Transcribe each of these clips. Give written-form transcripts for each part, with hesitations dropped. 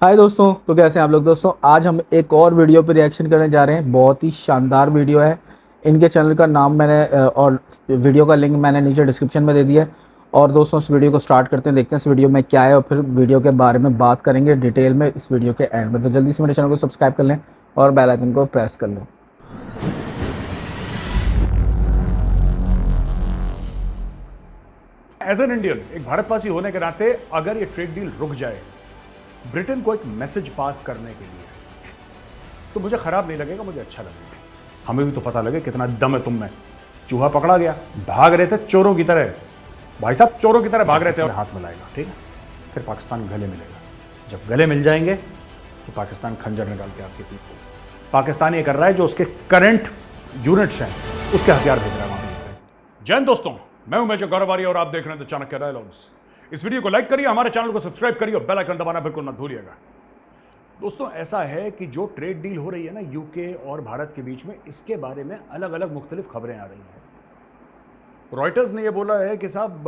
हाय दोस्तों, तो कैसे हैं आप लोग। दोस्तों आज हम एक और वीडियो पे रिएक्शन करने जा रहे हैं। बहुत ही शानदार वीडियो है। इनके चैनल का नाम मैंने और वीडियो का लिंक मैंने नीचे डिस्क्रिप्शन में दे दिया है। और दोस्तों इस वीडियो को स्टार्ट करते हैं, देखते हैं इस वीडियो में क्या है और फिर वीडियो के बारे में बात करेंगे डिटेल में इस वीडियो के एंड में। तो जल्दी से मेरे चैनल को सब्सक्राइब कर लें और बेल आइकन को प्रेस कर लें। एज एन इंडियन, एक भारतवासी होने के नाते अगर ये ट्रेड डील रुक जाए ब्रिटेन को एक मैसेज पास करने के लिए, तो मुझे खराब नहीं लगेगा, मुझे अच्छा लगेगा। हमें भी तो पता लगे कितना दम है तुम में। चूहा पकड़ा गया, भाग रहे थे चोरों की तरह। भाई साहब चोरों की तरह भाग रहे थे और हाथ मिलाएगा, ठीक है। फिर पाकिस्तान गले मिलेगा। जब गले मिल जाएंगे तो पाकिस्तान खंजर निकाल के आपके पीठ को। पाकिस्तान ये कर रहा है जो उसके करंट यूनिट्स हैं उसके हथियार भेज रहा है वहां पे। जय हिंद दोस्तों, मैं हूं मेजर गौरव और आप देख रहे हैं द चाणक्य डायलॉग्स। इस वीडियो को लाइक करिए, हमारे चैनल को सब्सक्राइब करिए और बेल आइकन दबाना बिल्कुल मत भूलिएगा। दोस्तों ऐसा है कि जो ट्रेड डील हो रही है ना यूके और भारत के बीच में, इसके बारे में अलग अलग मुख्तलिफ खबरें आ रही हैं। रॉयटर्स ने यह बोला है कि साहब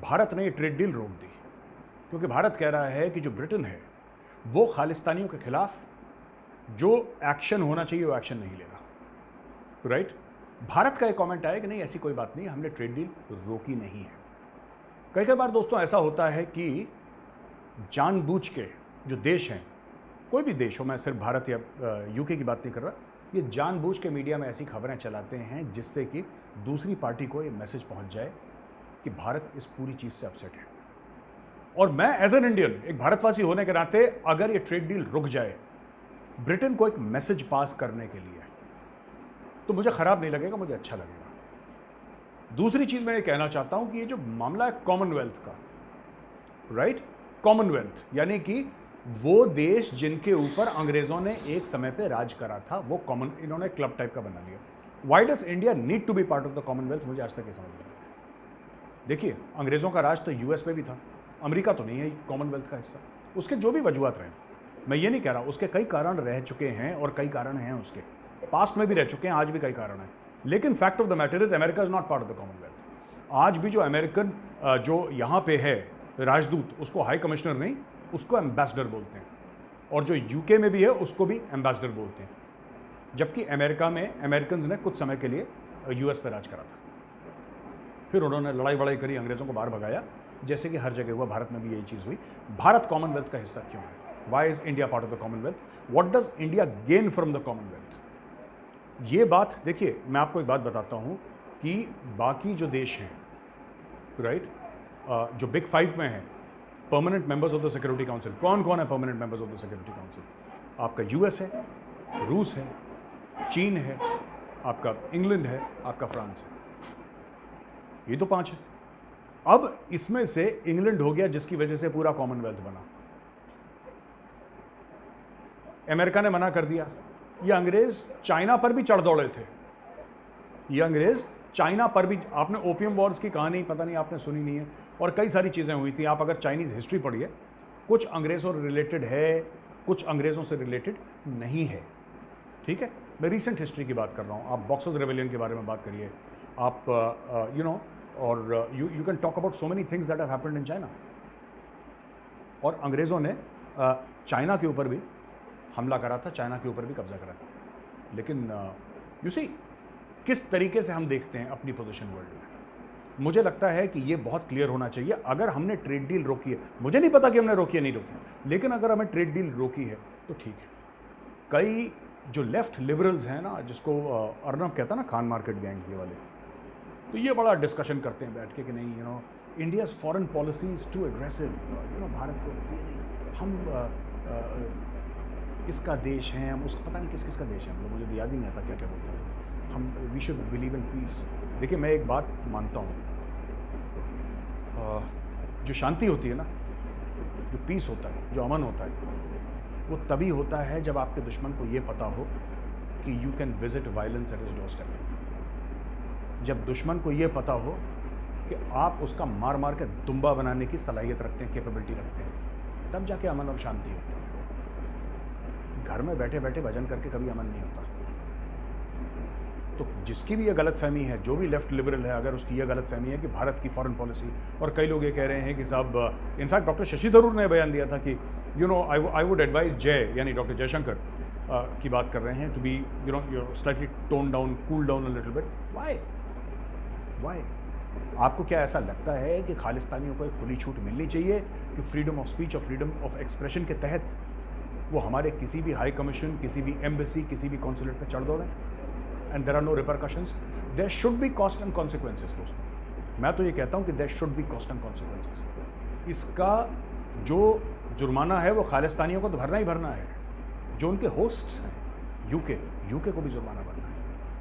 भारत ने ये ट्रेड डील रोक दी क्योंकि भारत कह रहा है कि जो ब्रिटेन है वो खालिस्तानियों के खिलाफ जो एक्शन होना चाहिए वो एक्शन नहीं लेगा। राइट। भारत का एक कमेंट आया कि नहीं ऐसी कोई बात नहीं, हमने ट्रेड डील रोकी नहीं है। कई कई बार दोस्तों ऐसा होता है कि जानबूझ के जो देश हैं, कोई भी देश हो, मैं सिर्फ भारत या यूके की बात नहीं कर रहा, ये जानबूझ के मीडिया में ऐसी खबरें चलाते हैं जिससे कि दूसरी पार्टी को ये मैसेज पहुंच जाए कि भारत इस पूरी चीज़ से अपसेट है। और मैं एज एन इंडियन, एक भारतवासी होने के नाते अगर ये ट्रेड डील रुक जाए ब्रिटेन को एक मैसेज पास करने के लिए, तो मुझे खराब नहीं लगेगा, मुझे अच्छा लगेगा। दूसरी चीज मैं ये कहना चाहता हूं कि ये जो मामला है कॉमनवेल्थ का, राइट, कॉमनवेल्थ यानी कि वो देश जिनके ऊपर अंग्रेजों ने एक समय पे राज करा था, वो कॉमन इन्होंने क्लब टाइप का बना लिया। Why does India need to be part of the Commonwealth, मुझे आज तक ये समझ नहीं आया। देखिए अंग्रेजों का राज तो यूएस पे भी था, अमेरिका तो नहीं है कॉमनवेल्थ का हिस्सा। उसके जो भी वजूहत रहे, मैं ये नहीं कह रहा, उसके कई कारण रह चुके हैं और कई कारण हैं उसके, पास्ट में भी रह चुके हैं, आज भी कई कारण हैं। लेकिन fact of the matter is America is not part of the Commonwealth. आज भी जो अमेरिकन जो यहाँ पे है राजदूत, उसको हाई कमिश्नर नहीं, उसको एम्बेसडर बोलते हैं। और जो यूके में भी है उसको भी एम्बेसडर बोलते हैं। जबकि अमेरिका में अमेरिकन ने कुछ समय के लिए यूएस पे राज करा था, फिर उन्होंने लड़ाई वड़ाई करी, अंग्रेजों को बाहर भगाया, जैसे कि हर जगह हुआ। भारत में भी यही चीज़ हुई। भारत कॉमनवेल्थ का हिस्सा क्यों है? Why is India part of the Commonwealth? What does India gain from the Commonwealth? ये बात देखिए, मैं आपको एक बात बताता हूं कि बाकी जो देश हैं, राइट, जो बिग फाइव में है permanent members of the security council, कौन कौन है permanent members of the security council? आपका यूएस है, रूस है, चीन है, आपका इंग्लैंड है, आपका फ्रांस है। ये तो 5 है। अब इसमें से इंग्लैंड हो गया जिसकी वजह से पूरा कॉमनवेल्थ बना। अमेरिका ने मना कर दिया। ये अंग्रेज चाइना पर भी चढ़ दौड़े थे। ये अंग्रेज चाइना पर भी, आपने ओपियम वॉर्स की कहानी पता नहीं आपने सुनी नहीं है, और कई सारी चीज़ें हुई थी। आप अगर चाइनीज़ हिस्ट्री पढ़िए, कुछ अंग्रेज़ों से रिलेटेड है, कुछ अंग्रेज़ों से रिलेटेड नहीं है, ठीक है। मैं रीसेंट हिस्ट्री की बात कर रहा हूँ। आप बॉक्सर्स रेबेलियन के बारे में बात करिए, आप यू नो, और you can talk about so many things that have happened in China. और अंग्रेज़ों ने चाइना के ऊपर भी हमला करा था, चाइना के ऊपर भी कब्जा करा था। लेकिन यू सी किस तरीके से हम देखते हैं अपनी पोजीशन वर्ल्ड में। मुझे लगता है कि ये बहुत क्लियर होना चाहिए। अगर हमने ट्रेड डील रोकी है, मुझे नहीं पता कि हमने रोकी है नहीं रोकी, लेकिन अगर हमें ट्रेड डील रोकी है तो ठीक है। कई जो लेफ्ट लिबरल्स हैं ना, जिसको अर्नब कहता ना, खान मार्केट गैंग, ये वाले, तो ये बड़ा डिस्कशन करते हैं बैठ के कि नहीं, you know, India's foreign policy is too aggressive, you know, Bharat को ये नहीं, हम इसका देश है, हम उसका पता नहीं किस किस का देश है, हम लोग, मुझे याद ही नहीं आता क्या क्या बोलते हैं हम। We should believe in peace. देखिए मैं एक बात मानता हूँ, जो शांति होती है ना, जो पीस होता है, जो अमन होता है, वो तभी होता है जब आपके दुश्मन को ये पता हो कि you can visit violence at his doorstep. जब दुश्मन को ये पता हो कि आप उसका मार मार के दुम्बा बनाने की सलाहियत रखते हैं, कैपेबिलिटी रखते हैं, तब जाके अमन और शांति होती है। घर में बैठे बैठे भजन करके कभी अमन नहीं होता, तो जिसकी भी ये गलत फहमी है, जो भी लेफ्ट लिबरल है, अगर उसकी ये गलत फहमी है कि भारत की फॉरेन पॉलिसी, और कई लोग ये कह रहे हैं कि साहब, इनफैक्ट डॉक्टर शशि थरूर ने बयान दिया था कि आई वुड एडवाइज जय, यानी डॉक्टर जयशंकर की बात कर रहे हैं, to be slightly tone down, cool down a little bit. Why आपको क्या ऐसा लगता है कि खालिस्तानियों को एक खुली छूट मिलनी चाहिए कि फ्रीडम ऑफ स्पीच और फ्रीडम ऑफ एक्सप्रेशन के तहत वो हमारे किसी भी हाई कमीशन, किसी भी एम्बेसी, किसी भी कॉन्सुलेट पे चढ़ दौड़ें, and there are no repercussions? There should be cost and consequences दोस्तों। मैं तो ये कहता हूँ कि there should be cost and consequences. इसका जो जुर्माना है वो खालिस्तानियों को तो भरना ही भरना है, जो उनके होस्ट्स हैं यूके को भी जुर्माना भरना है।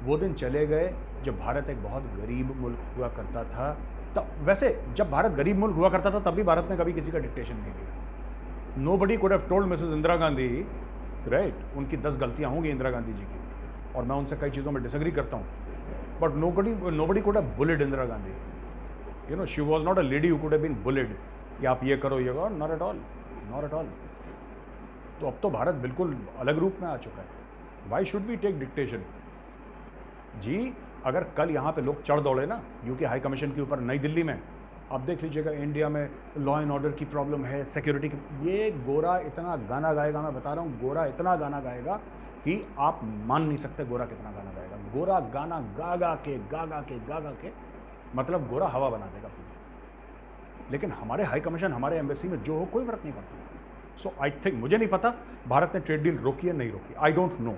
वो दिन चले गए जब भारत एक बहुत गरीब मुल्क हुआ करता था। तब वैसे जब भारत गरीब मुल्क हुआ करता था तब भी भारत ने कभी किसी का डिक्टेशन नहीं लिया। Nobody could have told Mrs Indira Gandhi, right, उनकी 10 गलतियां होंगी इंदिरा गांधी जी की, और मैं उनसे कई चीज़ों में डिसएग्री करता हूँ, but nobody could have bullied Indira Gandhi. She was not a lady who could have been bullied कि आप ये करो, नॉट एट ऑल। तो अब तो भारत बिल्कुल अलग रूप में आ चुका है। Why should we take dictation जी? अगर कल यहाँ पे लोग चढ़ दौड़े ना यूके हाई कमीशन के ऊपर नई दिल्ली में, आप देख लीजिएगा इंडिया में लॉ एंड ऑर्डर की प्रॉब्लम है, सिक्योरिटी की, ये गोरा इतना गाना गाएगा, मैं बता रहा हूँ, गोरा इतना गाना गाएगा कि आप मान नहीं सकते गोरा कितना गाना गाएगा। गोरा गाना गा के मतलब गोरा हवा बना देगा पूरी। लेकिन हमारे हाई कमीशन, हमारे एम्बेसी में जो हो कोई फर्क नहीं पड़ता। सो आई थिंक, मुझे नहीं पता भारत ने ट्रेड डील रोकी है नहीं रोकी, आई डोंट नो,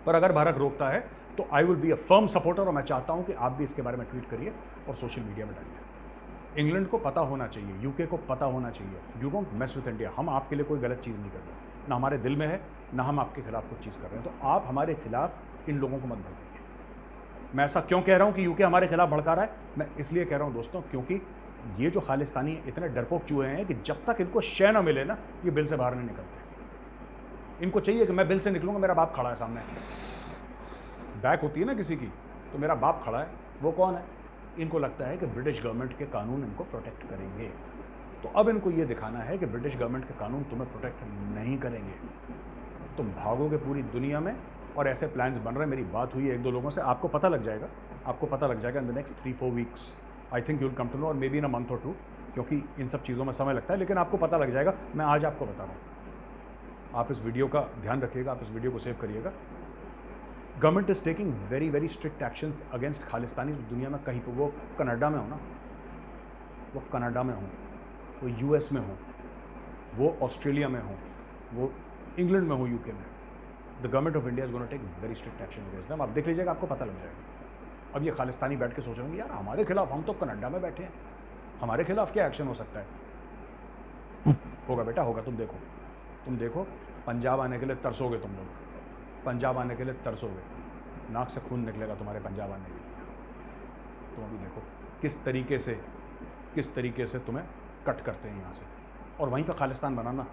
पर अगर भारत रोकता है तो I will be a firm supporter, और मैं चाहता हूं कि आप भी इसके बारे में ट्वीट करिए और सोशल मीडिया में डालिए। इंग्लैंड को पता होना चाहिए, यूके को पता होना चाहिए, you don't mess with India. हम आपके लिए कोई गलत चीज़ नहीं कर रहे, ना हमारे दिल में है, ना हम आपके खिलाफ कुछ चीज़ कर रहे हैं। तो आप हमारे खिलाफ इन लोगों को मत भड़काइए। मैं ऐसा क्यों कह रहा हूँ कि यूके हमारे खिलाफ भड़का रहा है? मैं इसलिए कह रहा हूँ दोस्तों, क्योंकि ये जो खालिस्तानी इतने डरपोक चूहे हैं कि जब तक इनको शय न मिले ना, ये बिल से बाहर नहीं निकलते। इनको चाहिए कि मैं बिल से निकलूंगा, मेरा बाप खड़ा है सामने, बैक होती है ना किसी की, तो मेरा बाप खड़ा है, वो कौन है? इनको लगता है कि ब्रिटिश गवर्नमेंट के कानून इनको प्रोटेक्ट करेंगे। तो अब इनको ये दिखाना है कि ब्रिटिश गवर्नमेंट के कानून तुम्हें प्रोटेक्ट नहीं करेंगे, तुम भागोगे पूरी दुनिया में। और ऐसे प्लान्स बन रहे हैं। मेरी बात हुई है 1-2 लोगों से, आपको पता लग जाएगा in the next 3-4 weeks. I think you will come to know, और may be in a month और 2, क्योंकि इन सब चीज़ों में समय लगता है, लेकिन आपको पता लग जाएगा। मैं आज आपको बता रहा हूँ, आप इस वीडियो का ध्यान रखिएगा, आप इस वीडियो को सेव करिएगा। Government is taking very very strict actions against Khalistani दुनिया में। कहीं पर वो कनाडा में हो ना, वो कनाडा में हो, वो यूएस में हो, वो ऑस्ट्रेलिया में हो, वो इंग्लैंड में हो, यूके में, the government of India is gonna take very strict action against them. आप देख लीजिएगा, आपको पता लग जाएगा। अब ये खालिस्तानी बैठ के सोच रहे हैं यार हमारे खिलाफ, हम तो कनाडा में बैठे हैं, हमारे खिलाफ क्या एक्शन हो सकता है? होगा बेटा, होगा। तुम देखो, पंजाब आने के लिए तरसोगे तुम लोग, पंजाब आने के लिए तरसोगे, नाक से खून निकलेगा तुम्हारे पंजाब आने के लिए। तुम अभी देखो किस तरीके से तुम्हें कट करते हैं यहाँ से, और वहीं पर खालिस्तान बनाना,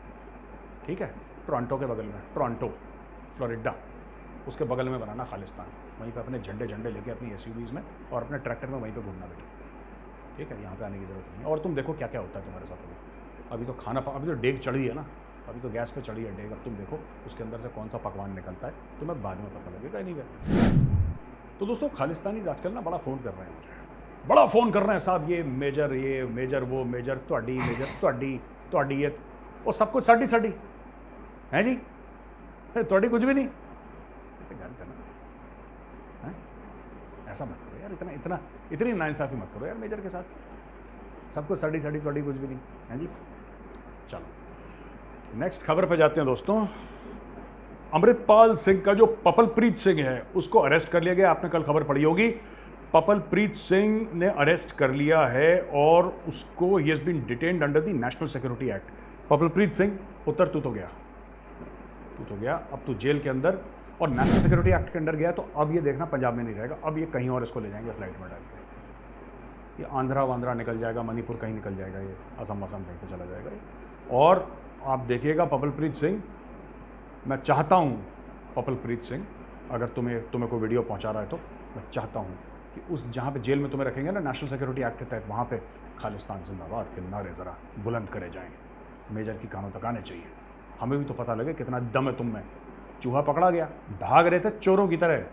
ठीक है, टोरंटो के बगल में, टोरंटो फ्लोरिडा, उसके बगल में बनाना खालिस्तान, वहीं पे अपने झंडे लेके अपनी एसयूवीज़ में और अपने ट्रैक्टर में वहीं पे घूमना बेटा, ठीक है, यहाँ पे आने की ज़रूरत नहीं। और तुम देखो क्या क्या होता है तुम्हारे साथ। अभी तो अभी तो डेग चढ़ी है ना, अभी तो गैस पे चढ़ी है डेग। अब तुम देखो उसके अंदर से कौन सा पकवान निकलता है, तुम्हें बाद में पता लगेगा। नहीं तो दोस्तों, खालिस्तानी आजकल ना बड़ा फ़ोन कर रहे हैं मुझे, बड़ा फ़ोन कर रहे हैं साहब, ये मेजर वो मेजर, ਤੁਹਾਡੀ ये, वो सब कुछ साड़ी है जी, ਤੁਹਾਡੀ कुछ भी नहीं। गलत है ना, है? ऐसा मत करो यार, इतनी नाइंसाफ़ी मत करो यार मेजर के साथ। सब कुछ साड़ी ਤੁਹਾਡੀ कुछ भी नहीं है जी। चलो नेक्स्ट खबर पे जाते हैं दोस्तों। अमृतपाल सिंह का जो पपलप्रीत सिंह है उसको अरेस्ट कर लिया गया। आपने कल खबर पढ़ी होगी, पपलप्रीत सिंह ने अरेस्ट कर लिया है और उसको ही has been detained under the national security act. Papalpreet Singh पुत्र तू तो गया, अब तू जेल के अंदर, और नेशनल सिक्योरिटी एक्ट के अंदर गया तो अब ये देखना पंजाब में नहीं रहेगा, अब ये कहीं और इसको ले जाएंगे फ्लाइट में डाल के। ये आंध्रा वांध्रा निकल जाएगा, मणिपुर कहीं निकल जाएगा, ये असम कहीं पर चला जाएगा ये। और आप देखिएगा पपलप्रीत सिंह, मैं चाहता हूँ पपलप्रीत सिंह, अगर तुम्हें कोई वीडियो पहुँचा रहा है तो मैं चाहता हूँ कि उस जहाँ पे जेल में तुम्हें रखेंगे ना नेशनल सिक्योरिटी एक्ट के तहत, वहाँ पे खालिस्तान जिंदाबाद के नारे ज़रा बुलंद करे जाएँ, मेजर की कानों तक आने चाहिए। हमें भी तो पता लगे कितना दम है तुम में। चूहा पकड़ा गया, भाग रहे थे चोरों की तरह,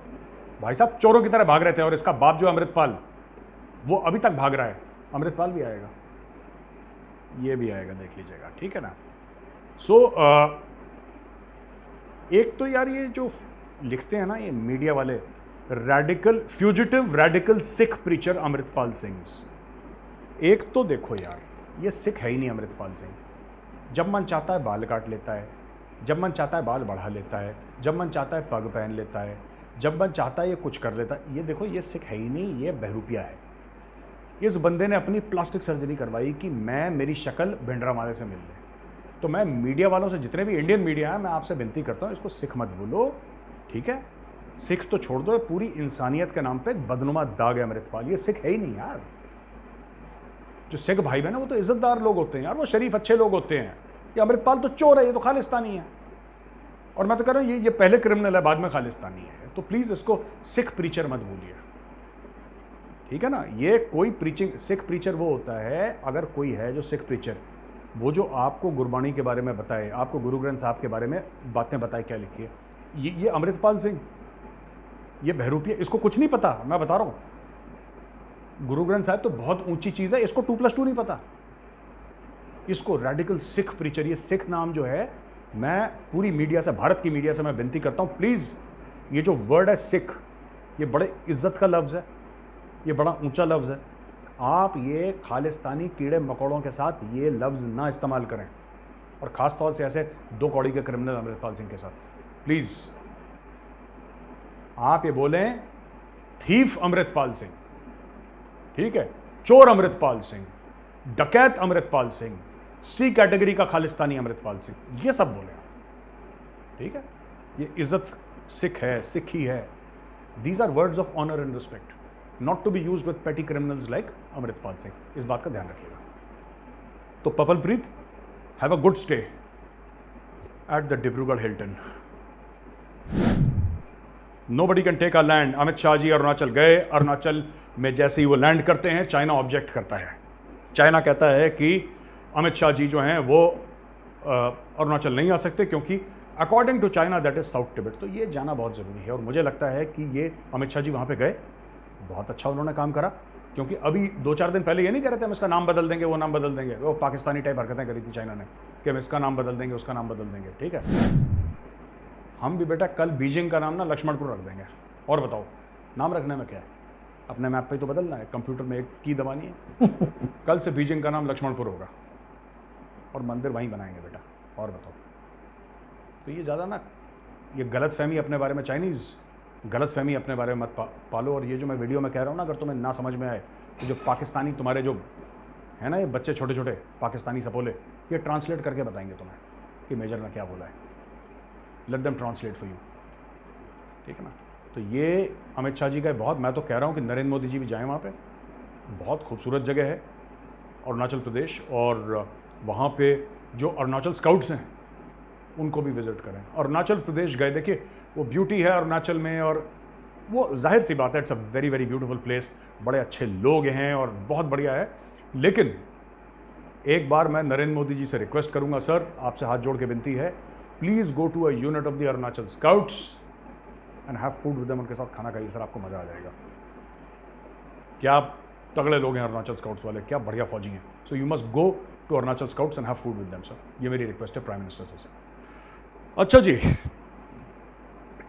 भाई साहब चोरों की तरह भाग रहे थे, और इसका बाप जो अमृतपाल, वो अभी तक भाग रहा है। अमृतपाल भी आएगा, ये भी आएगा, देख लीजिएगा, ठीक है ना। एक तो यार ये जो लिखते हैं ना ये मीडिया वाले, radical fugitive radical Sikh preacher Amritpal Singh, एक तो देखो यार ये सिख है ही नहीं अमृतपाल सिंह। जब मन चाहता है बाल काट लेता है, जब मन चाहता है बाल बढ़ा लेता है, जब मन चाहता है पग पहन लेता है, जब मन चाहता है ये कुछ कर लेता है। ये देखो ये सिख है ही नहीं, ये बहरूपिया है। इस बंदे ने अपनी प्लास्टिक सर्जरी करवाई कि मेरी शक्ल भिंडरावाले से मिल ले। तो मैं मीडिया वालों से, जितने भी इंडियन मीडिया है, मैं आपसे विनती करता हूँ इसको सिख मत बोलो, ठीक है। सिख तो छोड़ दो, पूरी इंसानियत के नाम पे बदनुमा दाग है अमृतपाल। ये सिख है ही नहीं यार। जो सिख भाई बहन है वो तो इज्जतदार लोग होते हैं यार, वो शरीफ अच्छे लोग होते हैं। ये अमृतपाल तो चोर है, ये तो खालिस्तानी है। और मैं तो कह रहा हूँ ये पहले क्रिमिनल है, बाद में खालिस्तानी है। तो प्लीज इसको सिख प्रीचर मत बोलिए, ठीक है ना। ये कोई प्रीचिंग, सिख प्रीचर वो होता है, अगर कोई है जो सिख प्रीचर, वो जो आपको गुरबाणी के बारे में बताए, आपको गुरु ग्रंथ साहब के बारे में बातें बताए, क्या लिखी है। ये अमृतपाल सिंह, ये बहरूपिया, इसको कुछ नहीं पता। मैं बता रहा हूं, गुरु ग्रंथ साहब तो बहुत ऊंची चीज है, इसको 2+2 नहीं पता। इसको रेडिकल सिख प्रीचर, ये सिख नाम जो है, मैं पूरी मीडिया से, भारत की मीडिया से मैं विनती करता हूं, प्लीज ये जो वर्ड है सिख, ये बड़े इज्जत का लफ्ज है, ये बड़ा ऊंचा लफ्ज है। आप ये खालिस्तानी कीड़े मकोड़ों के साथ ये लफ्ज ना इस्तेमाल करें, और खास तौर से ऐसे 2 कौड़ी के क्रिमिनल अमृतपाल सिंह के साथ। प्लीज आप ये बोलें थीफ अमृतपाल सिंह, ठीक है, चोर अमृतपाल सिंह, डकैत अमृतपाल सिंह, सी कैटेगरी का खालिस्तानी अमृतपाल सिंह, ये सब बोले, ठीक है। ये इज्जत सिख है, सिखी है। These are words of honour and respect, not to be used with petty criminals like Amritpal Singh. इस बात का ध्यान रखिएगा। तो Papalpreet, have a good stay at the Dibrugarh Hilton. Nobody can take our land। Amit Shah ji Arunachal गए, अरुणाचल में जैसे ही वो लैंड करते हैं, चाइना ऑब्जेक्ट करता है। चाइना कहता है कि अमित शाह जी जो हैं वो अरुणाचल नहीं आ सकते, क्योंकि according to China that is south Tibet. तो ये जाना बहुत ज़रूरी है, और मुझे लगता है कि ये अमित शाह जी वहाँ पे गए, बहुत अच्छा उन्होंने काम करा। क्योंकि अभी 2-4 दिन पहले ये नहीं कह रहे थे हम इसका नाम बदल देंगे, वो नाम बदल देंगे, वो पाकिस्तानी टाइप हरकतें करी थी चाइना ने कि हम इसका नाम बदल देंगे, उसका नाम बदल देंगे, ठीक है। हम भी बेटा कल बीजिंग का नाम ना लक्ष्मणपुर रख देंगे। और बताओ नाम रखने में क्या है, अपने मैप पे तो बदलना है, कंप्यूटर में एक की दबानी है। कल से बीजिंग का नाम लक्ष्मणपुर होगा, और मंदिर वहीं बनाएंगे बेटा। और बताओ, तो ये ज़्यादा ना, ये गलत फहमी अपने बारे में, चाइनीज़ गलत फहमी अपने बारे में मत पालो। और ये जो मैं वीडियो में कह रहा हूँ ना, अगर तुम्हें ना समझ में आए तो जो पाकिस्तानी तुम्हारे जो है ना, ये बच्चे छोटे छोटे पाकिस्तानी सपोले, ये ट्रांसलेट करके बताएंगे तुम्हें कि मेजर ने क्या बोला है। Let them translate for you, ठीक है ना। तो ये अमित शाह जी का बहुत, मैं तो कह रहा हूँ कि नरेंद्र मोदी जी भी जाएँ वहाँ पे। बहुत खूबसूरत जगह है अरुणाचल प्रदेश, और वहाँ पे जो अरुणाचल स्काउट्स हैं उनको भी विजिट करें। अरुणाचल प्रदेश गए, देखिए वो ब्यूटी है अरुणाचल में, और वो जाहिर सी बात है, it's a very very beautiful place, बड़े अच्छे लोग हैं और बहुत बढ़िया है। लेकिन एक बार मैं नरेंद्र मोदी जी से रिक्वेस्ट करूंगा, सर आपसे हाथ जोड़ के विनती है, please go to a unit of the Arunachal scouts and have food with them. उनके साथ खाना खाइए सर, आपको मज़ा आ जाएगा। क्या तगड़े लोग हैं अरुणाचल स्काउट्स वाले, क्या बढ़िया फौजी हैं। So you must go to Arunachal scouts and have food with them sir, ये मेरी रिक्वेस्ट है प्राइम मिनिस्टर से। अच्छा जी,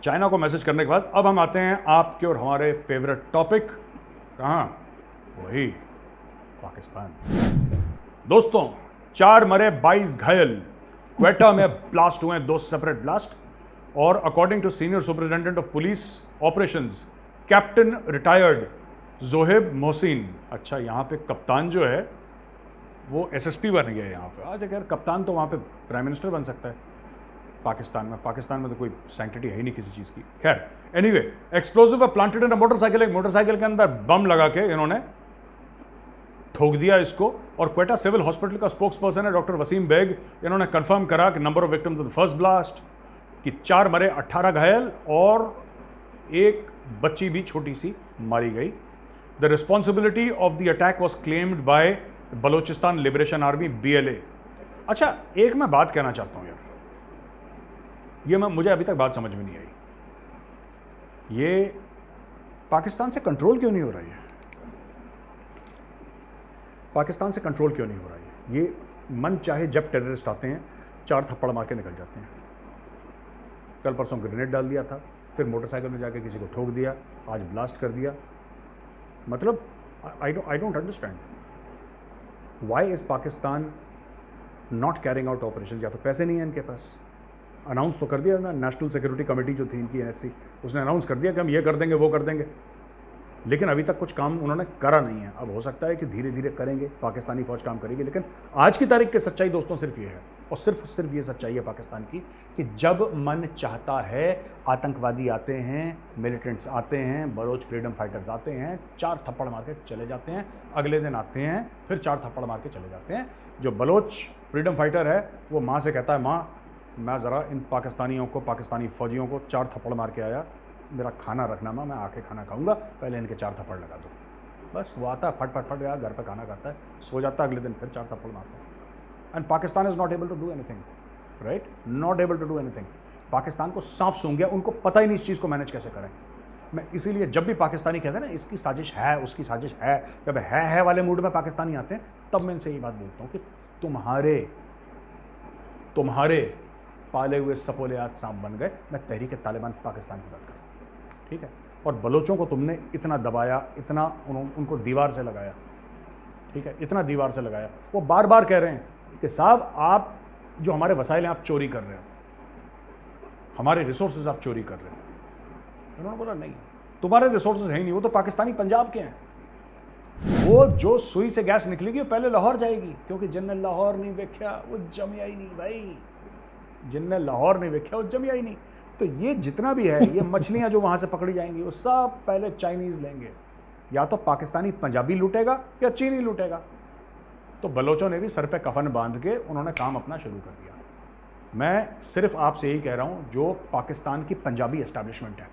चाइना को मैसेज करने के बाद अब हम आते हैं आपके और हमारे फेवरेट टॉपिक, कहाँ, वही पाकिस्तान। दोस्तों 4 मरे 22 घायल, क्वेटा में ब्लास्ट हुए 2 सेपरेट ब्लास्ट, और according to senior superintendent of police operations captain retired Zohaib Mohsin. अच्छा, यहाँ पे कप्तान जो है वो एसएसपी बन गया यहाँ पे। आज अगर कप्तान तो वहाँ पे प्राइम मिनिस्टर बन सकता है पाकिस्तान में तो कोई सैंक्टिटी है ही नहीं किसी चीज़ की। खैर, anyway, explosive planted in motorcycle, एक मोटरसाइकिल के अंदर बम लगा के इन्होंने ठोक दिया इसको। और क्वेटा सिविल हॉस्पिटल का स्पोक्स पर्सन है डॉक्टर वसीम बेग, इन्होंने कंफर्म करा कि number of victims of the first blast कि 4 मरे 18 घायल, और एक बच्ची भी छोटी सी मारी गई। The responsibility of the attack was claimed by Balochistan liberation army BLA। अच्छा, एक मैं बात कहना चाहता हूँ यार, ये मुझे अभी तक बात समझ में नहीं आई। ये पाकिस्तान से कंट्रोल क्यों नहीं हो रही है? पाकिस्तान से कंट्रोल क्यों नहीं हो रहा है? ये मन चाहे जब टेररिस्ट आते हैं 4 थप्पड़ मार के निकल जाते हैं। कल परसों ग्रेनेड डाल दिया था, फिर मोटरसाइकिल में जाके किसी को ठोक दिया, आज ब्लास्ट कर दिया। मतलब I don't understand why is Pakistan not carrying out operation. या तो पैसे नहीं है इनके पास, अनाउंस तो कर दिया ना, नेशनल सिक्योरिटी कमेटी जो थी इनकी NSC, उसने अनाउंस कर दिया कि हम ये कर देंगे वो कर देंगे, लेकिन अभी तक कुछ काम उन्होंने करा नहीं है। अब हो सकता है कि धीरे धीरे करेंगे, पाकिस्तानी फौज काम करेगी, लेकिन आज की तारीख की सच्चाई दोस्तों सिर्फ ये है, और सिर्फ ये सच्चाई है पाकिस्तान की कि जब मन चाहता है आतंकवादी आते हैं, मिलिटेंट्स आते हैं, बलोच फ्रीडम फाइटर्स आते हैं, 4 थप्पड़ मार के चले जाते हैं, अगले दिन आते हैं फिर 4 थप्पड़ मार के चले जाते हैं। जो बलोच फ्रीडम फाइटर है वो माँ से कहता है, माँ मैं ज़रा इन पाकिस्तानियों को, पाकिस्तानी फ़ौजियों को 4 थप्पड़ मार के आया, मेरा खाना रखना माँ, मैं आके खाना खाऊंगा, पहले इनके 4 थप्पड़ लगा दो। बस वो आता है, फट फट फट गया, घर पे खाना खाता है, सो जाता है, अगले दिन फिर 4 थप्पड़ मारता है। And Pakistan is not able to do anything, right, not able to do anything. Pakistan को सांप सूंघ गया, उनको पता ही नहीं इस चीज़ को मैनेज कैसे करें। मैं इसीलिए जब भी पाकिस्तानी कहते हैं ना इसकी साजिश है, उसकी साजिश है, जब है वाले मूड में पाकिस्तानी आते हैं, तब मैं इनसे यही बात बोलता हूँ कि तुम्हारे पाले हुए सपोले आज सांप बन गए। मैं तहरीक तालिबान पाकिस्तान की बात कर रहा हूँ, ठीक है। और बलोचों को तुमने इतना दबाया, इतना उनको दीवार से लगाया, ठीक है, इतना दीवार से लगाया। वो बार बार कह रहे हैं कि साहब आप जो हमारे वसाइल हैं आप चोरी कर रहे हो, हमारे रिसोर्सेज आप चोरी कर रहे हो। उन्होंने बोला नहीं, तुम्हारे रिसोर्सेज है ही नहीं, वो तो पाकिस्तानी पंजाब के हैं। वो जो सुई से गैस निकलेगी वो पहले लाहौर जाएगी, क्योंकि जिनने लाहौर नहीं देखा वो जमिया ही नहीं भाई, जिनने लाहौर नहीं देखा वो जमिया ही नहीं। तो ये जितना भी है, ये मछलियां जो वहां से पकड़ी जाएंगी वो सब पहले चाइनीज लेंगे, या तो पाकिस्तानी पंजाबी लूटेगा या चीनी लूटेगा। तो बलोचों ने भी सर पे कफन बांध के उन्होंने काम अपना शुरू कर दिया। मैं सिर्फ आपसे यही कह रहा हूं, जो पाकिस्तान की पंजाबी एस्टैब्लिशमेंट है,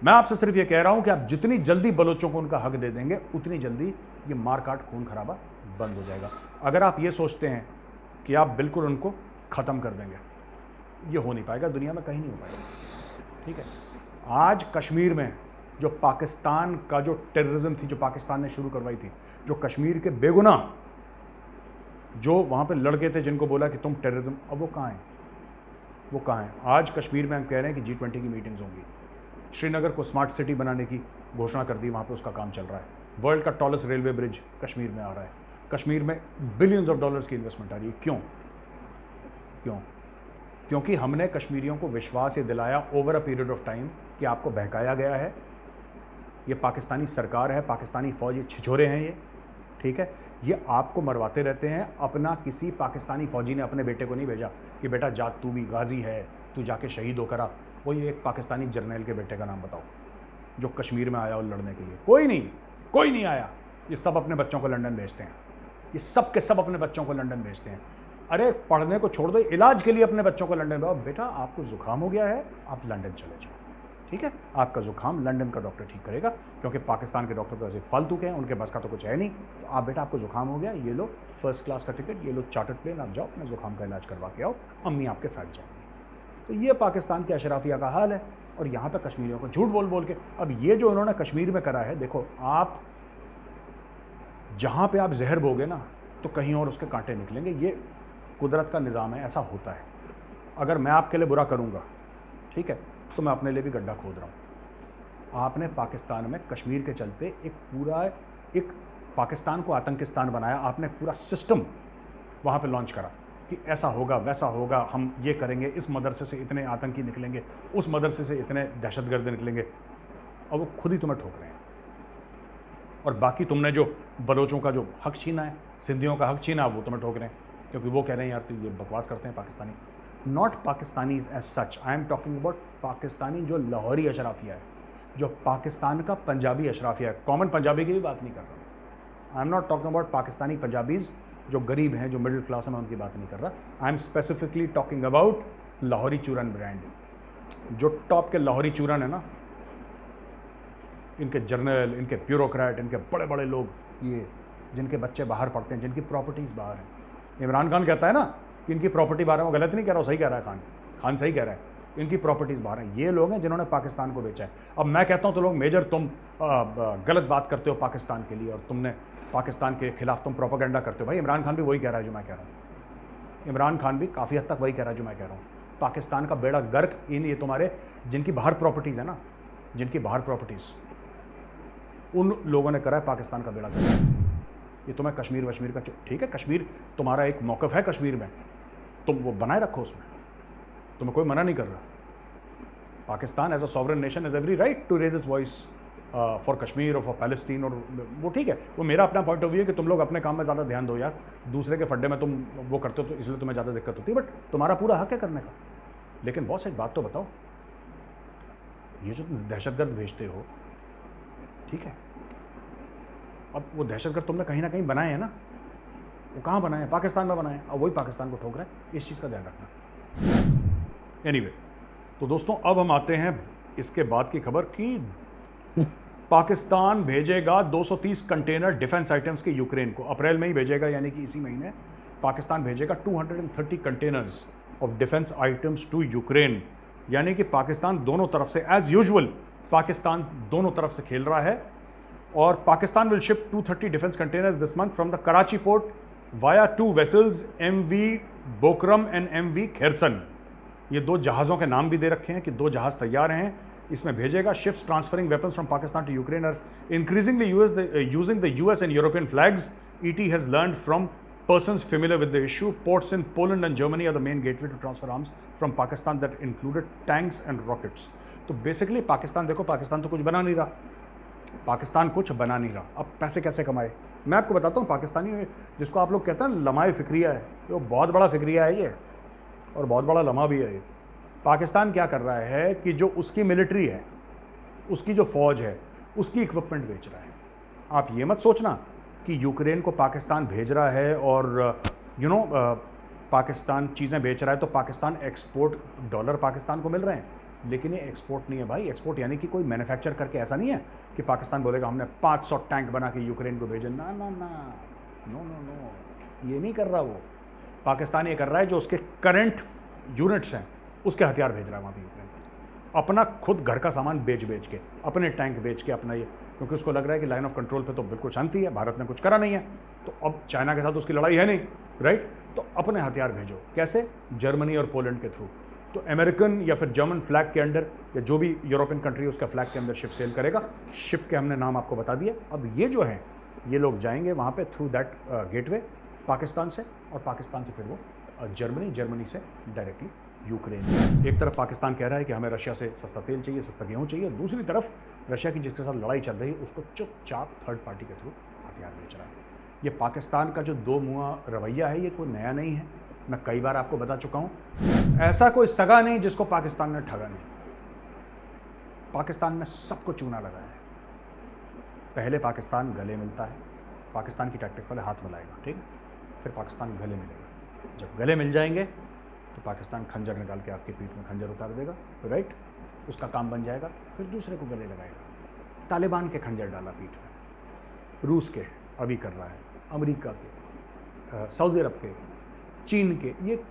मैं आपसे सिर्फ ये कह रहा हूं कि आप जितनी जल्दी बलोचों को उनका हक दे देंगे, उतनी जल्दी ये मारकाट खून खराबा बंद हो जाएगा। अगर आप ये सोचते हैं कि आप बिल्कुल उनको ख़त्म कर देंगे, ये हो नहीं पाएगा, दुनिया में कहीं नहीं हो पाएगा, ठीक है। आज कश्मीर में जो पाकिस्तान का जो टेररिज्म थी, जो पाकिस्तान ने शुरू करवाई थी, जो कश्मीर के बेगुनाह जो वहाँ पे लड़के थे जिनको बोला कि तुम टेररिज्म, अब वो कहाँ हैं? वो कहाँ हैं? आज कश्मीर में हम कह रहे हैं कि G20 की मीटिंग्स होंगी, श्रीनगर को स्मार्ट सिटी बनाने की घोषणा कर दी, वहाँ पे उसका काम चल रहा है। वर्ल्ड का टॉलेस्ट रेलवे ब्रिज कश्मीर में आ रहा है, कश्मीर में बिलियंस ऑफ डॉलर्स की इन्वेस्टमेंट आ रही है। क्यों? क्योंकि हमने कश्मीरियों को विश्वास ये दिलाया over a period of time कि आपको बहकाया गया है, ये पाकिस्तानी सरकार है, पाकिस्तानी फ़ौज, ये छिछोरे हैं ये, ठीक है, ये आपको मरवाते रहते हैं। अपना किसी पाकिस्तानी फ़ौजी ने अपने बेटे को नहीं भेजा कि बेटा जा, तू भी गाजी है, तू जाके शहीद हो करा। वही एक पाकिस्तानी जर्नल के बेटे का नाम बताओ जो कश्मीर में आया और लड़ने के लिए? कोई नहीं आया। ये सब अपने बच्चों को लंदन भेजते हैं, ये सब के सब अपने बच्चों को लंदन भेजते हैं। अरे पढ़ने को छोड़ दो, इलाज के लिए अपने बच्चों को लंदन भेजो। बेटा आपको जुकाम हो गया है, आप लंदन चले जाओ, ठीक है, आपका जुकाम लंदन का डॉक्टर ठीक करेगा, क्योंकि पाकिस्तान के डॉक्टर तो ऐसे फालतू के हैं, उनके बस का तो कुछ है नहीं। तो आप बेटा आपको जुकाम हो गया, ये लो फर्स्ट क्लास का टिकट, ये लो चार्टर्ड प्लेन, आप जाओ अपने जुकाम का इलाज करवा के आओ, अम्मी आपके साथ जाएंगी। तो ये पाकिस्तान के अशराफिया का हाल है। और यहाँ पे कश्मीरियों को झूठ बोल के, अब ये जो उन्होंने कश्मीर में करा है, देखो आप जहाँ पे आप जहर बोगे ना तो कहीं और उसके कांटे निकलेंगे। ये कुदरत का निज़ाम है, ऐसा होता है। अगर मैं आपके लिए बुरा करूँगा, ठीक है, तो मैं अपने लिए भी गड्ढा खोद रहा हूँ। आपने पाकिस्तान में कश्मीर के चलते एक पाकिस्तान को आतंकिस्तान बनाया, आपने पूरा सिस्टम वहाँ पे लॉन्च करा कि ऐसा होगा वैसा होगा, हम ये करेंगे, इस मदरसे से इतने आतंकी निकलेंगे, उस मदरसे से इतने दहशतगर्द निकलेंगे, और वो खुद ही तुम्हें ठोक रहे हैं। और बाकी तुमने जो बलोचों का जो हक छीना है, सिंधियों का हक छीना, वो तुम्हें ठोक रहे हैं, क्योंकि वो कह रहे हैं यार तो ये बकवास करते हैं Pakistani. Not Pakistanis as such, I am talking about Pakistani जो लाहौरी अशराफिया है, जो पाकिस्तान का पंजाबी अशराफिया है। कॉमन पंजाबी की भी बात नहीं कर रहा, I am not talking about Pakistani Punjabis जो गरीब हैं, जो मिडिल क्लास हैं, मैं उनकी बात नहीं कर रहा। I am specifically talking about Lahori चूरन ब्रांड, जो टॉप के लाहौरी चूरन है ना, इनके जर्नल, इनके ब्यूरोक्रेट, इनके बड़े बड़े लोग, ये जिनके बच्चे बाहर पढ़ते हैं, जिनकी प्रॉपर्टीज़ बाहर हैं। इमरान खान कहता है ना कि इनकी प्रॉपर्टी बाहर है, वो गलत नहीं कह रहा, वो सही कह रहा है। खान सही कह रहा है। इनकी प्रॉपर्टीज बाहर हैं। ये लोग हैं जिन्होंने पाकिस्तान को बेचा है। अब मैं कहता हूं तो लोग मेजर तुम गलत बात करते हो पाकिस्तान के लिए और तुमने पाकिस्तान के खिलाफ तुम प्रोपेगेंडा करते हो। भाई इमरान खान भी वही कह रहा है जो मैं कह रहा हूँ। इमरान खान भी काफ़ी हद तक वही कह रहा है जो मैं कह रहा हूँ। पाकिस्तान का बेड़ा गर्क इन ये तुम्हारे जिनकी बाहर प्रॉपर्टीज़ है ना, जिनकी बाहर प्रॉपर्टीज़, उन लोगों ने करा है पाकिस्तान का बेड़ा गर्क। ये तुम्हें कश्मीर वश्मीर का ठीक है, कश्मीर तुम्हारा एक मौक़िफ़ है कश्मीर में, तुम वो बनाए रखो, उसमें तुम्हें कोई मना नहीं कर रहा। Pakistan as a sovereign nation has every right to raise its voice for Kashmir और फॉर पैलेस्टीन, और वो ठीक है, वो मेरा अपना पॉइंट ऑफ व्यू है कि तुम लोग अपने काम में ज़्यादा ध्यान दो यार, दूसरे के फड्डे में तुम वो करते हो तो इसलिए तुम्हें ज़्यादा दिक्कत होती है, बट तुम्हारा पूरा हक है करने का। लेकिन बहुत एक बात तो बताओ, ये जो तुम दहशतगर्द भेजते हो, ठीक है, अब वो दहशतगर्द तुमने कहीं ना कहीं बनाए हैं ना, वो कहाँ बनाए हैं? पाकिस्तान में बनाए हैं, और वही पाकिस्तान को ठोक रहे हैं। इस चीज़ का ध्यान रखना। एनीवे, तो दोस्तों अब हम आते हैं इसके बाद की खबर कि पाकिस्तान भेजेगा 230 कंटेनर डिफेंस आइटम्स के यूक्रेन को। अप्रैल में ही भेजेगा, यानी कि इसी महीने पाकिस्तान भेजेगा 230 containers of defence items to Ukraine. यानी कि पाकिस्तान दोनों तरफ से, एज यूजुअल पाकिस्तान दोनों तरफ से खेल रहा है। और Pakistan will ship 230 defence containers this month from the Karachi port via 2 vessels MV बोकरम एंड MV खेरसन। ये 2 जहाज़ों के नाम भी दे रखे हैं कि 2 जहाज़ तैयार हैं, इसमें भेजेगा। Ships transferring weapons from Pakistan to Ukraine are increasingly using the US and European flags. ET has learned from persons familiar with the issue. Ports in Poland and Germany are the main gateway to transfer arms from Pakistan that included tanks and rockets. तो basically Pakistan, देखो पाकिस्तान तो कुछ बना नहीं रहा, पाकिस्तान कुछ बना नहीं रहा, अब पैसे कैसे कमाए? मैं आपको बताता हूँ, पाकिस्तानी जिसको आप लोग कहते हैं लमाए फिक्रिया है, वो बहुत बड़ा फिक्रिया है ये, और बहुत बड़ा लम्हा भी है ये। पाकिस्तान क्या कर रहा है कि जो उसकी मिलिट्री है, उसकी जो फौज है, उसकी इक्विपमेंट बेच रहा है। आप ये मत सोचना कि यूक्रेन को पाकिस्तान भेज रहा है और पाकिस्तान चीज़ें बेच रहा है तो पाकिस्तान एक्सपोर्ट डॉलर पाकिस्तान को मिल रहे हैं, लेकिन ये एक्सपोर्ट नहीं है भाई। एक्सपोर्ट यानी कि कोई मैन्युफैक्चर करके, ऐसा नहीं है कि पाकिस्तान बोलेगा हमने 500 टैंक बना के यूक्रेन को भेजे। ना ना ना, नो नो नो, ये नहीं कर रहा वो। पाकिस्तान ये कर रहा है जो उसके करंट यूनिट्स हैं उसके हथियार भेज रहा है वहाँ पर यूक्रेन, अपना खुद घर का सामान बेच के, अपने टैंक बेच के, अपना ये, क्योंकि उसको लग रहा है कि लाइन ऑफ कंट्रोल पे तो बिल्कुल शांति है, भारत ने कुछ करा नहीं है, तो अब चाइना के साथ उसकी लड़ाई है नहीं, राइट? तो अपने हथियार भेजो। कैसे? जर्मनी और पोलैंड के थ्रू। तो अमेरिकन या फिर जर्मन फ्लैग के अंडर, या जो भी यूरोपियन कंट्री उसका फ्लैग के अंदर शिप सेल करेगा। शिप के हमने नाम आपको बता दिए। अब ये जो है, ये लोग जाएंगे वहाँ पे थ्रू दैट गेटवे पाकिस्तान से, और पाकिस्तान से फिर वो जर्मनी से डायरेक्टली यूक्रेन। एक तरफ पाकिस्तान कह रहा है कि हमें रशिया से सस्ता तेल चाहिए, सस्ता गेहूँ चाहिए, दूसरी तरफ रशिया की जिसके साथ लड़ाई चल रही है उसको चुपचाप थर्ड पार्टी के थ्रू हथियार बेच रहा है। ये पाकिस्तान का जो दो मुँहा रवैया है, ये कोई नया नहीं है, मैं कई बार आपको बता चुका हूँ। ऐसा कोई सगा नहीं जिसको पाकिस्तान ने ठगा नहीं। पाकिस्तान ने सबको चूना लगाया है। पहले पाकिस्तान गले मिलता है, पाकिस्तान की टैक्टिक पहले हाथ मिलाएगा, ठीक है, फिर पाकिस्तान गले मिलेगा। जब गले मिल जाएंगे तो पाकिस्तान खंजर निकाल के आपकी पीठ में खंजर उतार देगा, राइट? उसका काम बन जाएगा, फिर दूसरे को गले लगाएगा। तालिबान के खंजर डाला पीठ में, रूस के अभी कर रहा है, अमेरिका के, सऊदी अरब के, चीन के, ये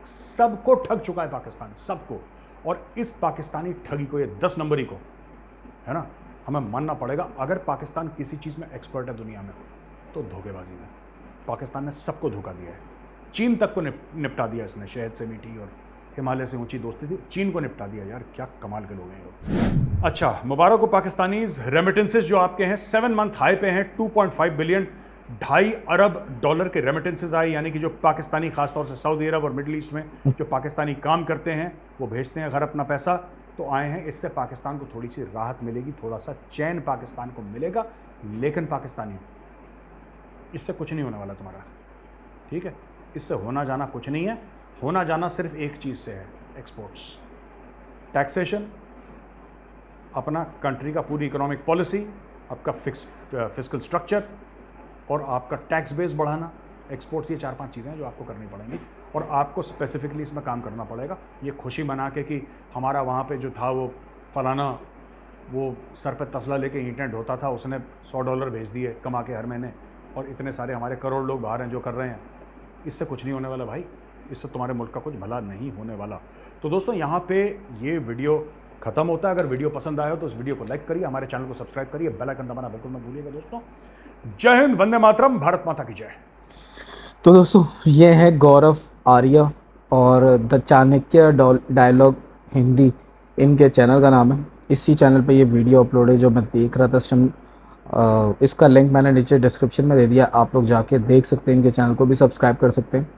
सबको ठग चुका है पाकिस्तान, सबको। और इस पाकिस्तानी ठगी को, ये 10 नंबरी को, है ना, हमें मानना पड़ेगा। अगर पाकिस्तान किसी चीज़ में एक्सपर्ट है दुनिया में तो धोखेबाजी में। पाकिस्तान ने सबको धोखा दिया है। चीन तक को निपटा दिया इसने, शहद से मीठी और हिमालय से ऊंची दोस्ती थी, चीन को निपटा दिया। यार क्या कमाल के लोग हैं लोग। अच्छा, मुबारक हो पाकिस्तानीज। रेमिटेंसेस जो आपके हैं 7 मंथ हाई पे हैं, 2.5 बिलियन, 2.5 अरब डॉलर के रेमिटेंसेस आए। यानी कि जो पाकिस्तानी, खासतौर से सऊदी अरब और मिडल ईस्ट में जो पाकिस्तानी काम करते हैं, वो भेजते हैं घर अपना पैसा, तो आए हैं। इससे पाकिस्तान को थोड़ी सी राहत मिलेगी, थोड़ा सा चैन पाकिस्तान को मिलेगा। लेकिन पाकिस्तानियों, इससे कुछ नहीं होने वाला तुम्हारा, ठीक है? इससे होना जाना कुछ नहीं है। होना जाना सिर्फ एक चीज़ से है, एक्सपोर्ट्स, टैक्सेशन, अपना कंट्री का पूरी इकोनॉमिक पॉलिसी, आपका फिस्कल स्ट्रक्चर और आपका टैक्स बेस बढ़ाना। एक्सपोर्ट्स, ये 4-5 चीज़ें हैं जो आपको करनी पड़ेंगी और आपको स्पेसिफिकली इसमें काम करना पड़ेगा। ये खुशी मना के कि हमारा वहाँ पे जो था वो फलाना, वो सर पे तसला लेके ईंटें ढोता था, उसने $100 भेज दिए कमा के हर महीने, और इतने सारे हमारे करोड़ लोग बाहर हैं जो कर रहे हैं। इससे कुछ नहीं होने वाला भाई, इससे तुम्हारे मुल्क का कुछ भला नहीं होने वाला। तो दोस्तों यहाँ पे ये वीडियो खत्म होता है। अगर वीडियो पसंद आया हो तो इस वीडियो को लाइक करिए, हमारे चैनल को सब्सक्राइब करिए, बेल आइकन दबाना बिल्कुल मत भूलिएगा दोस्तों। जय हिंद, वंदे मातरम, भारत माता की जय। तो दोस्तों ये है गौरव आर्य और द चाणक्य डायलॉग हिंदी, इनके चैनल का नाम है। इसी चैनल पे ये वीडियो अपलोड है जो मैं देख रहा था इस टाइम। इसका लिंक मैंने नीचे डिस्क्रिप्शन में दे दिया, आप लोग जाके देख सकते हैं, इनके चैनल को भी सब्सक्राइब कर सकते हैं।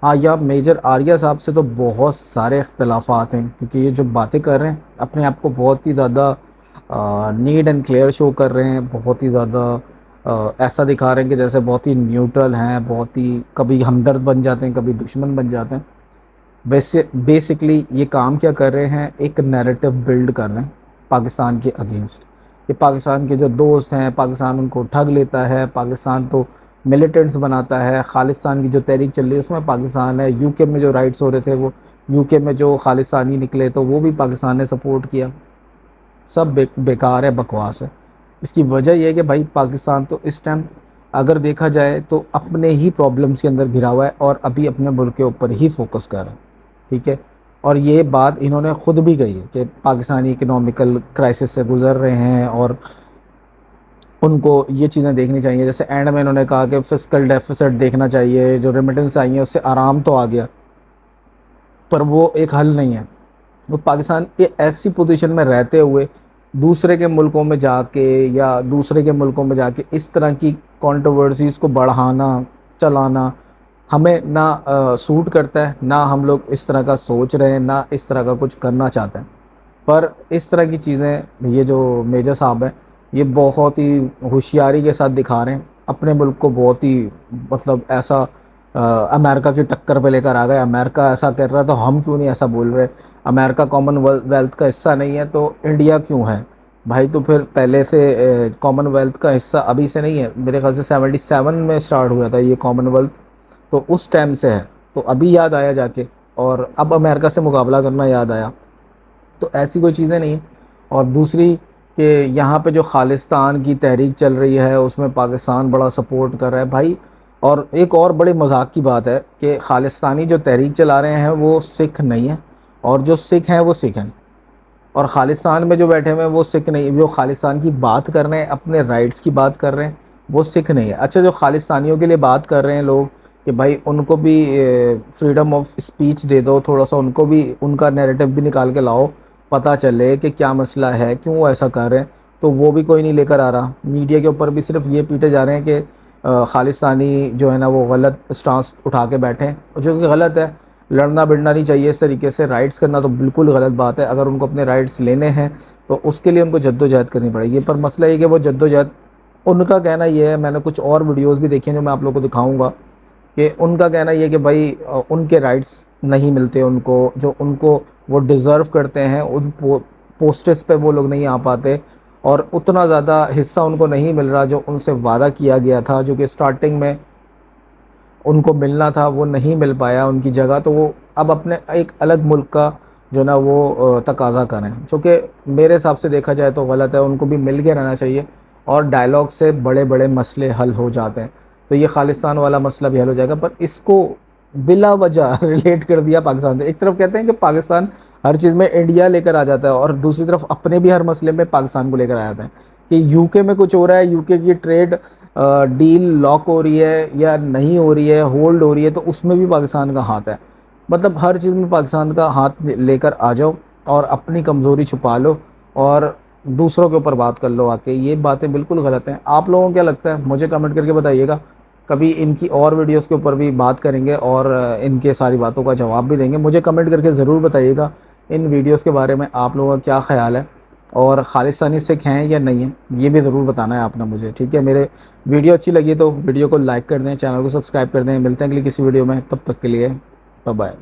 हाँ, या मेजर आर्या साहब से तो बहुत सारे इख्तलाफात हैं, क्योंकि ये जो बातें कर रहे हैं अपने आप को बहुत ही ज़्यादा नीट एंड क्लियर शो कर रहे हैं, बहुत ही ज़्यादा ऐसा दिखा रहे हैं कि जैसे बहुत ही न्यूट्रल हैं, बहुत ही कभी हमदर्द बन जाते हैं, कभी दुश्मन बन जाते हैं। वैसे बेसिकली ये काम क्या कर रहे हैं, एक नैरेटिव बिल्ड कर रहे हैं पाकिस्तान के अगेंस्ट। ये पाकिस्तान के जो दोस्त हैं, पाकिस्तान उनको ठग लेता है, पाकिस्तान तो मिलिटेंट्स बनाता है, खालिस्तान की जो तहरीक चल रही है उसमें पाकिस्तान है, यूके में जो राइट्स हो रहे थे वो यूके में जो खालिस्तानी निकले तो वो भी पाकिस्तान ने सपोर्ट किया। सब बेकार है, बकवास है। इसकी वजह यह है कि भाई पाकिस्तान तो इस टाइम अगर देखा जाए तो अपने ही प्रॉब्लम्स के अंदर घिरा हुआ है और अभी अपने मुल्क के ऊपर ही फोकस कर रहा है, ठीक है। और ये बात इन्होंने ख़ुद भी कही है कि पाकिस्तानी इकोनॉमिकल क्राइसिस से गुज़र रहे हैं और उनको ये चीज़ें देखनी चाहिए। जैसे एंड में इन्होंने कहा कि फिस्कल डेफिसिट देखना चाहिए, जो रेमिटेंस आई है उससे आराम तो आ गया, पर वो एक हल नहीं है। वो पाकिस्तान ये ऐसी पोजीशन में रहते हुए दूसरे के मुल्कों में जाके या दूसरे के मुल्कों में जाके इस तरह की कंट्रोवर्सीज़ को बढ़ाना चलाना हमें ना सूट करता है, ना हम लोग इस तरह का सोच रहे हैं, ना इस तरह का कुछ करना चाहते हैं। पर इस तरह की चीज़ें ये जो मेजर साहब हैं ये बहुत ही होशियारी के साथ दिखा रहे हैं अपने मुल्क को, बहुत ही मतलब ऐसा अमेरिका की टक्कर पे लेकर आ गए। अमेरिका ऐसा कर रहा है तो हम क्यों नहीं ऐसा बोल रहे, अमेरिका कॉमनवेल्थ का हिस्सा नहीं है तो इंडिया क्यों है भाई। तो फिर पहले से कॉमनवेल्थ का हिस्सा अभी से नहीं है, मेरे ख्याल से 77 में स्टार्ट हुआ था ये कॉमनवेल्थ, तो उस टाइम से है। तो अभी याद आया जाके और अब अमेरिका से मुकाबला करना याद आया, तो ऐसी कोई चीज़ें नहीं। और दूसरी कि यहाँ पे जो खालिस्तान की तहरीक चल रही है उसमें पाकिस्तान बड़ा सपोर्ट कर रहा है भाई। और एक और बड़े मजाक की बात है कि खालिस्तानी जो तहरीक चला रहे हैं वो सिख नहीं है, और जो सिख हैं वो सिख हैं, और खालिस्तान में जो बैठे हुए हैं वो सिख नहीं, वो खालिस्तान की बात कर रहे हैं, अपने राइट्स की बात कर रहे हैं, वो सिख नहीं है। अच्छा, जो खालिस्तानियों के लिए बात कर रहे हैं लोग कि भाई उनको भी फ्रीडम ऑफ स्पीच दे दो, थोड़ा सा उनको भी उनका नैरेटिव भी निकाल के लाओ, पता चले कि क्या मसला है, क्यों ऐसा कर रहे हैं, तो वो भी कोई नहीं लेकर आ रहा। मीडिया के ऊपर भी सिर्फ ये पीटे जा रहे हैं कि खालिस्तानी जो है ना वो गलत स्टांस उठा के बैठे हैं, जो कि गलत है। लड़ना भिड़ना नहीं चाहिए इस तरीके से, राइट्स करना तो बिल्कुल गलत बात है। अगर उनको अपने राइट्स लेने हैं तो उसके लिए उनको जद्दोजहद करनी पड़ेगी। पर मसला ये कि वो जद्दोजहद, उनका कहना ये है, मैंने कुछ और वीडियोज़ भी देखे जो मैं आप लोगों को दिखाऊँगा, कि उनका कहना ये कि भाई उनके राइट्स नहीं मिलते उनको, जो उनको वो डिज़र्व करते हैं उन पोस्टेस पे वो लोग नहीं आ पाते, और उतना ज़्यादा हिस्सा उनको नहीं मिल रहा जो उनसे वादा किया गया था, जो कि स्टार्टिंग में उनको मिलना था वो नहीं मिल पाया उनकी जगह। तो वो अब अपने एक अलग मुल्क का जो ना वो तकाज़ा करें, जो कि मेरे हिसाब से देखा जाए तो गलत है। उनको भी मिल के रहना चाहिए और डायलॉग से बड़े बड़े मसले हल हो जाते हैं। तो ये खालिस्तान वाला मसला भी हल हो जाएगा, पर इसको बिला वजह रिलेट कर दिया पाकिस्तान से। एक तरफ कहते हैं कि पाकिस्तान हर चीज़ में इंडिया लेकर आ जाता है, और दूसरी तरफ अपने भी हर मसले में पाकिस्तान को लेकर आ जाते हैं कि यूके में कुछ हो रहा है, यूके की ट्रेड डील लॉक हो रही है या नहीं हो रही है, होल्ड हो रही है, तो उसमें भी पाकिस्तान का हाथ है। मतलब हर चीज़ में पाकिस्तान का हाथ लेकर आ जाओ और अपनी कमज़ोरी छुपा लो और दूसरों के ऊपर बात कर लो आके। ये बातें बिल्कुल गलत हैं। आप लोगों को क्या लगता है मुझे कमेंट करके बताइएगा। कभी इनकी और वीडियोस के ऊपर भी बात करेंगे और इनके सारी बातों का जवाब भी देंगे। मुझे कमेंट करके ज़रूर बताइएगा इन वीडियोस के बारे में आप लोगों का क्या ख़्याल है, और खालिस्तानी सिख हैं या नहीं है ये भी ज़रूर बताना है आपने मुझे, ठीक है। मेरे वीडियो अच्छी लगी तो वीडियो को लाइक कर दें, चैनल को सब्सक्राइब कर दें। मिलते हैं अगली किसी वीडियो में, तब तक के लिए बाय बाय।